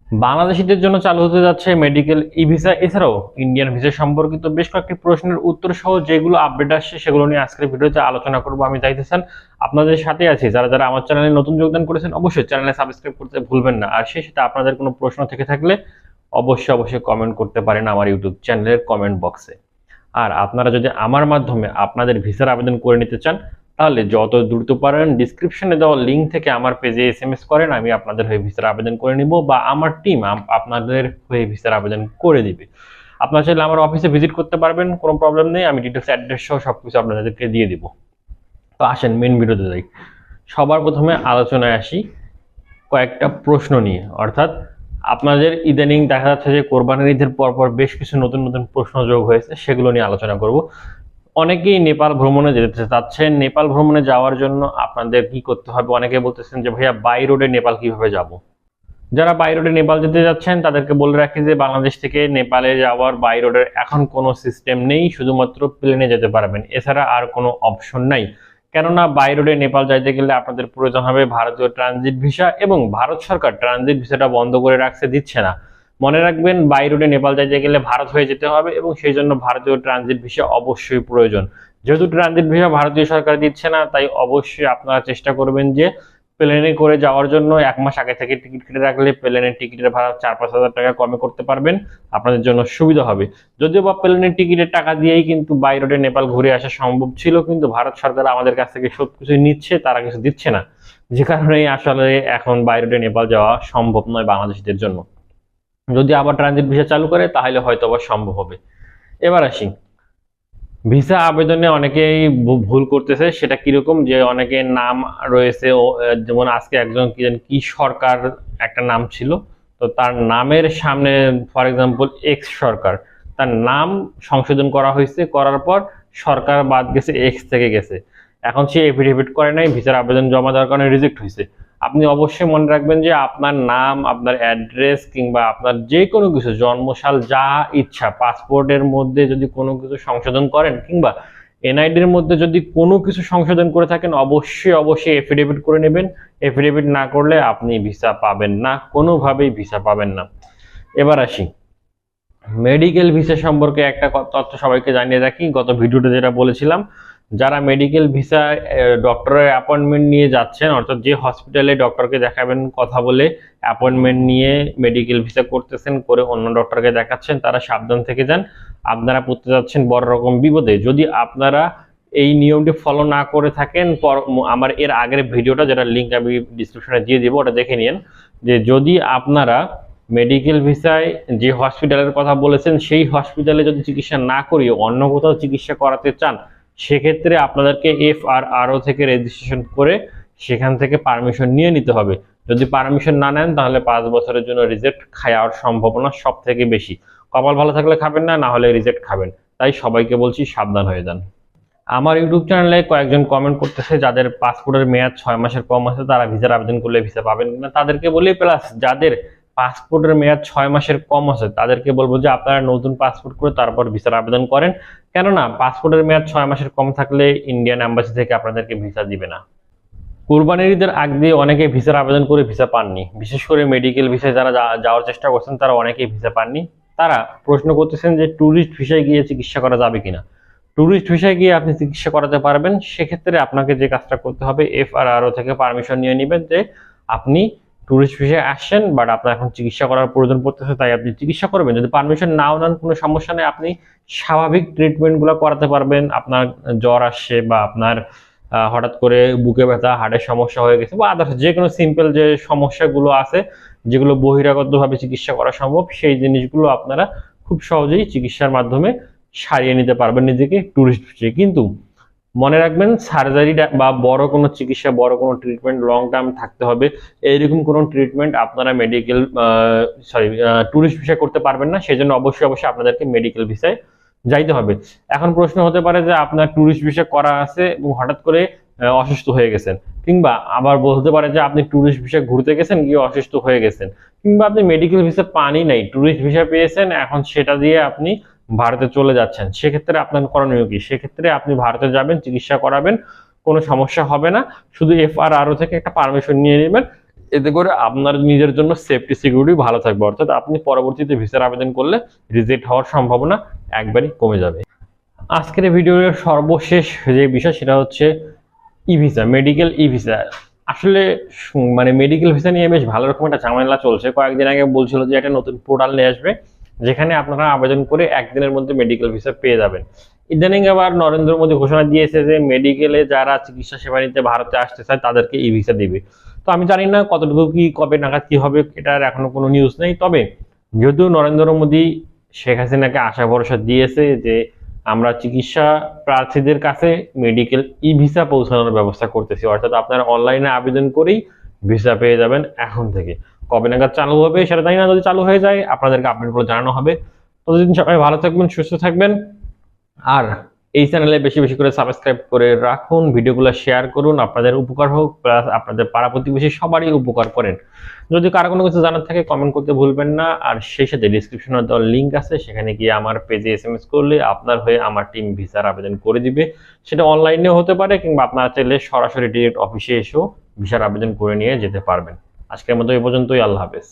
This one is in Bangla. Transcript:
বাংলাদেশিদের জন্য চালু হতে যাচ্ছে মেডিকেল ই ভিসা, এছাড়াও ইন্ডিয়ান ভিসা সম্পর্কিত বেশ কয়েকটি প্রশ্নের উত্তর সহ যেগুলো আপডেট আসছে সেগুলো নিয়ে আজকের ভিডিওতে আলোচনা করব। আমি চাইতেছেন আপনাদের সাথে আছি, যারা যারা আমার চ্যানেলে নতুন যোগদান করেছেন অবশ্যই চ্যানেলে সাবস্ক্রাইব করতে ভুলবেন না। আর সেই সাথে আপনাদের কোনো প্রশ্ন থেকে থাকলে অবশ্যই কমেন্ট করতে পারেন আমার ইউটিউব চ্যানেলের কমেন্ট বক্সে। আর আপনারা যদি আমার মাধ্যমে আপনাদের ভিসার আবেদন করে নিতে চান তাহলে যত দ্রুত পারেন ডিসক্রিপশনে দেওয়া লিঙ্ক থেকে আমার পেজে এসএমএস করেন, আমি আপনাদের হয়ে ভিসার আবেদন করে নিব বা আমার টিম আপনাদের হয়ে ভিসার আবেদন করে দিবে। আপনারা চাইলে আমার অফিসে ভিজিট করতে পারবেন, কোনো প্রবলেম নেই, আমি ডিটেলস অ্যাড্রেস সহ সবকিছু আপনাদেরকে দিয়ে দিব। তো আসেন মেন ভিডিওতে যাই। সবার প্রথমে আলোচনায় আসি কয়েকটা প্রশ্ন নিয়ে, অর্থাৎ আপনাদের ইদানিং দেখা যাচ্ছে যে কোরবানির ঈদের পরপর বেশ কিছু নতুন নতুন প্রশ্ন যোগ হয়েছে, সেগুলো নিয়ে আলোচনা করব। অনেকেই নেপাল ভ্রমণে যেতে চাচ্ছেন। নেপাল ভ্রমণে যাওয়ার জন্য আপনাদের কি করতে হবে? অনেকে বলতেছেন যে ভাইয়া বাই রোডে নেপাল কিভাবে যাব। যারা বাই রোডে নেপাল যেতে যাচ্ছেন তাদেরকে বলে রাখি যে বাংলাদেশ থেকে নেপালে যাওয়ার বাই রোডের এখন কোনো সিস্টেম নেই, শুধুমাত্র প্লেনে যেতে পারবেন, এছাড়া আর কোনো অপশন নাই। কেননা বাই রোডে নেপাল যাইতে গেলে আপনাদের প্রয়োজন হবে ভারতীয় ট্রানজিট ভিসা, এবং ভারত সরকার ট্রানজিট ভিসাটা বন্ধ করে রাখছে, দিচ্ছে না। মনে রাখবেন বাই রোডে নেপাল যাইতে গেলে ভারত হয়ে যেতে হবে এবং সেই জন্য ভারতীয় ট্রানজিট ভিসা অবশ্যই প্রয়োজন। যেহেতু ট্রানজিট ভিসা ভারতীয় সরকার দিচ্ছে না, তাই অবশ্যই আপনারা চেষ্টা করবেন যে প্লেনে করে যাওয়ার জন্য 1 মাস আগে থেকে টিকিট কেটে রাখলে প্লেনের টিকিটের ভাড়া 4-5 হাজার টাকা কমে করতে পারবেন, আপনাদের জন্য সুবিধা হবে। যদিও বা প্লেনের টিকিটের টাকা দিয়েই কিন্তু বাই রোডে নেপাল ঘুরে আসা সম্ভব ছিল, কিন্তু ভারত সরকার আমাদের কাছ থেকে সবকিছু নিচ্ছে, তারা কিছু দিচ্ছে না, যে কারণে আসলে এখন বাই রোডে নেপাল যাওয়া সম্ভব নয় বাংলাদেশিদের জন্য। যদি আবার ট্রানজিট ভিসা চালু করে তাহলে হয়তো আবার সম্ভব হবে। এবার আসি ভিসা আবেদনে অনেকেই ভুল করতেছে, সেটা কিরকম যে অনেকের নাম রয়েছে যেমন আজকে একজন কি সরকার একটা নাম ছিল, তো তার নামের সামনে ফর এক্সাম্পল এক্স সরকার, তার নাম সংশোধন করা হয়েছে, করার পর সরকার বাদ গেছে, এক্স থেকে গেছে। এখন সে এফিডেভিট করে নাই, ভিসার আবেদন জমা দেওয়ার কারণে রিজেক্ট হয়েছে। আপনি অবশ্যই মনে রাখবেন যে আপনার নাম, আপনার অ্যাড্রেস কিংবা আপনার যে কোনো কিছু, জন্মসাল, যা ইচ্ছা, পাসপোর্টের মধ্যে যদি কোনো কিছু সংশোধন করেন কিংবা এনআইডির মধ্যে যদি কোনো কিছু সংশোধন করে থাকেন অবশ্যই এফিডেভিট করে নেবেন। এফিডেভিট না করলে আপনি ভিসা পাবেন না, কোনোভাবেই ভিসা পাবেন না। এবার আসি মেডিকেল ভিসা সম্পর্কে একটা তথ্য সবাইকে জানিয়ে রাখি। গত ভিডিওতে যেটা বলেছিলাম, যারা মেডিকেল ভিসা ডক্টরের অ্যাপয়েন্টমেন্ট নিয়ে যাচ্ছেন, অর্থাৎ যে হসপিটালে ডক্টরকে দেখাবেন কথা বলে অ্যাপয়েন্টমেন্ট নিয়ে মেডিকেল ভিসা করতেছেন, করে অন্য ডক্টরকে দেখাচ্ছেন, তারা সাবধান থেকে যান। আপনারা পড়তে যাচ্ছেন বড় রকম বিপদে। যদি আপনারা এই নিয়মটি ফলো না করে থাকেন, আমার এর আগের ভিডিওটা, যেটা লিঙ্ক আমি ডিসক্রিপশনে দিয়ে দিব, ওটা দেখে নিন। যে যদি আপনারা মেডিকেল ভিসায় যে হসপিটালের কথা বলেছেন সেই হসপিটালে যদি চিকিৎসা না করিয়ে অন্য কোথাও চিকিৎসা করাতে চান, সেক্ষেত্রে আপনাদেরকে FRRO থেকে রেজিস্ট্রেশন করে সেখান থেকে পারমিশন নিয়ে নিতে হবে। যদি পারমিশন না নেন তাহলে 5 বছরের জন্য রিজেক্ট খাওয়ার সম্ভাবনা সব থেকে বেশি। কপাল ভালো থাকলে খাবেন না, না হলে রিজেক্ট খাবেন। তাই সবাইকে বলছি সাবধান হয়ে যান। আমার ইউটিউব চ্যানেলে কয়েকজন কমেন্ট করতেছে যাদের পাসপোর্টের মেয়াদ 6 মাসের কম আছে তারা ভিসার আবেদন করলে ভিসা পাবেন না, তাদেরকে বলি, প্লাস যাদের পাসপোর্টের মেয়াদ 6 মাসের কম আছে তাদেরকে বলবো যে আপনারা নতুন পাসপোর্ট করে তারপর ভিসার আবেদন করেন। কেননা পাসপোর্টের মেয়াদ 6 মাসের কম থাকলে ইন্ডিয়ান এম্বাসি থেকে আপনাদেরকে ভিসা দিবে না। কুরবানির ঈদের আগ দিয়ে অনেকে ভিসার আবেদন করে ভিসা পাননি, বিশেষ করে মেডিকেল ভিসায় যারা যাওয়ার চেষ্টা করছেন তারা অনেকেই ভিসা পাননি। তারা প্রশ্ন করতেছেন যে ট্যুরিস্ট ভিসায় গিয়ে চিকিৎসা করা যাবে কিনা। ট্যুরিস্ট ভিসায় গিয়ে আপনি চিকিৎসা করাতে পারবেন, সেক্ষেত্রে আপনাকে যে কাজটা করতে হবে FRRO থেকে পারমিশন নিয়ে নেবেন যে আপনি ট্যুরিস্ট ভিসায় আসছেন, বাট আপনার এখন চিকিৎসা করার প্রয়োজন পড়তেছে, তাই আপনি চিকিৎসা করবেন। যদি পারমিশন নাও নেন কোনো সমস্যা নেই, আপনি স্বাভাবিক ট্রিটমেন্টগুলো করাতে পারবেন। আপনার জ্বর আসছে বা আপনার হঠাৎ করে বুকে ব্যথা, হার্টের সমস্যা হয়ে গেছে বা আদার্স যে কোনো সিম্পল যে সমস্যাগুলো আছে যেগুলো বহিরাগতভাবে চিকিৎসা করা সম্ভব, সেই জিনিসগুলো আপনারা খুব সহজেই চিকিৎসার মাধ্যমে সারিয়ে নিতে পারবেন নিজেকে ট্যুরিস্ট ভিসায়। কিন্তু মনে রাখবেন সার্জারি বা বড় কোনো চিকিৎসা, বড় কোনো ট্রিটমেন্ট লং টার্ম থাকতে হবে, এইরকম কোনো ট্রিটমেন্ট আপনারা ট্যুরিস্ট ভিসায় করতে পারবেন না। সেজন্য অবশ্যই আপনাদেরকে মেডিকেল ভিসায় যাইতে হবে। এখন প্রশ্ন হতে পারে যে আপনার ট্যুরিস্ট ভিসা করা আছে এবং হঠাৎ করে অসুস্থ হয়ে গেছেন, কিংবা আবার বলতে পারে যে আপনি ট্যুরিস্ট ভিসা ঘুরতে গেছেন গিয়ে অসুস্থ হয়ে গেছেন, কিংবা আপনি মেডিকেল ভিসা পানই নাই, ট্যুরিস্ট ভিসা পেয়েছেন, এখন সেটা দিয়ে আপনি ভারতে চলে যাচ্ছেন। সেক্ষেত্রে আপনার করণীয় কি? সেক্ষেত্রে আপনি ভারতে যাবেন, চিকিৎসা করাবেন, কোনো সমস্যা হবে না। শুধু FRRO থেকে একটা পারমিশন নিয়ে নেবেন, এতে করে আপনার নিজের জন্য সেফটি সিকিউরিটি ভালো থাকবে, অর্থাৎ আপনি পরবর্তীতে ভিসার আবেদন করলে রিজেক্ট হওয়ার সম্ভাবনা একবারই কমে যাবে। আজকের এই ভিডিওর সর্বশেষ যে বিষয় সেটা হচ্ছে ই ভিসা, মেডিকেল ই ভিসা। আসলে মানে মেডিকেল ভিসা নিয়ে বেশ ভালো রকম একটা ঝামেলা চলছে। কয়েকদিন আগে বলছিল যে একটা নতুন পোর্টাল নিয়ে আসবে যেখানে আপনারা আবেদন করে একদিনের মধ্যে মেডিকেল ভিসা পেয়ে যাবেন। ইদানিং আবার নরেন্দ্র মোদী ঘোষণা দিয়েছে যে মেডিকেলে যারা চিকিৎসা সেবা নিতে ভারতে আসতে চায় তাদেরকে ই ভিসা দিবে। তো আমি জানি না কতটুকু কি কবে নাগাদ কি হবে, এটার এখনো কোনো নিউজ নেই। তবে যেহেতু নরেন্দ্র মোদী শেখ হাসিনাকে আশা ভরসা দিয়েছে যে আমরা চিকিৎসা প্রার্থীদের কাছে মেডিকেল ই ভিসা পৌঁছানোর ব্যবস্থা করতেছি, অর্থাৎ আপনারা অনলাইনে আবেদন করেই ভিসা পেয়ে যাবেন এখন থেকে। কবে নাগাদ চালু হবে সেটা জানি না, যদি চালু হয়ে যায় আপনাদেরকে আপডেট করে জানানো হবে। ততদিন সবাই ভালো থাকবেন, সুস্থ থাকবেন, আর এই চ্যানেলে বেশি বেশি করে সাবস্ক্রাইব করে রাখুন, ভিডিওগুলো শেয়ার করুন, আপনাদের উপকার হোক প্লাস আপনাদের পাড়া প্রতিবেশী সবারই উপকার করেন। যদি কারো কোনো কিছু জানার থাকে কমেন্ট করতে ভুলবেন না, আর সেই সাথে ডিসক্রিপশনে দেওয়ার লিঙ্ক আছে, সেখানে গিয়ে আমার পেজে SMS করলে আপনার হয়ে আমার টিম ভিসার আবেদন করে দিবে। সেটা অনলাইনেও হতে পারে কিংবা আপনারা চাইলে সরাসরি ডিরেক্ট অফিসে এসেও ভিসার আবেদন করে নিয়ে যেতে পারবেন। আজকের মতো এই পর্যন্তই, আল্লাহ হাফেজ।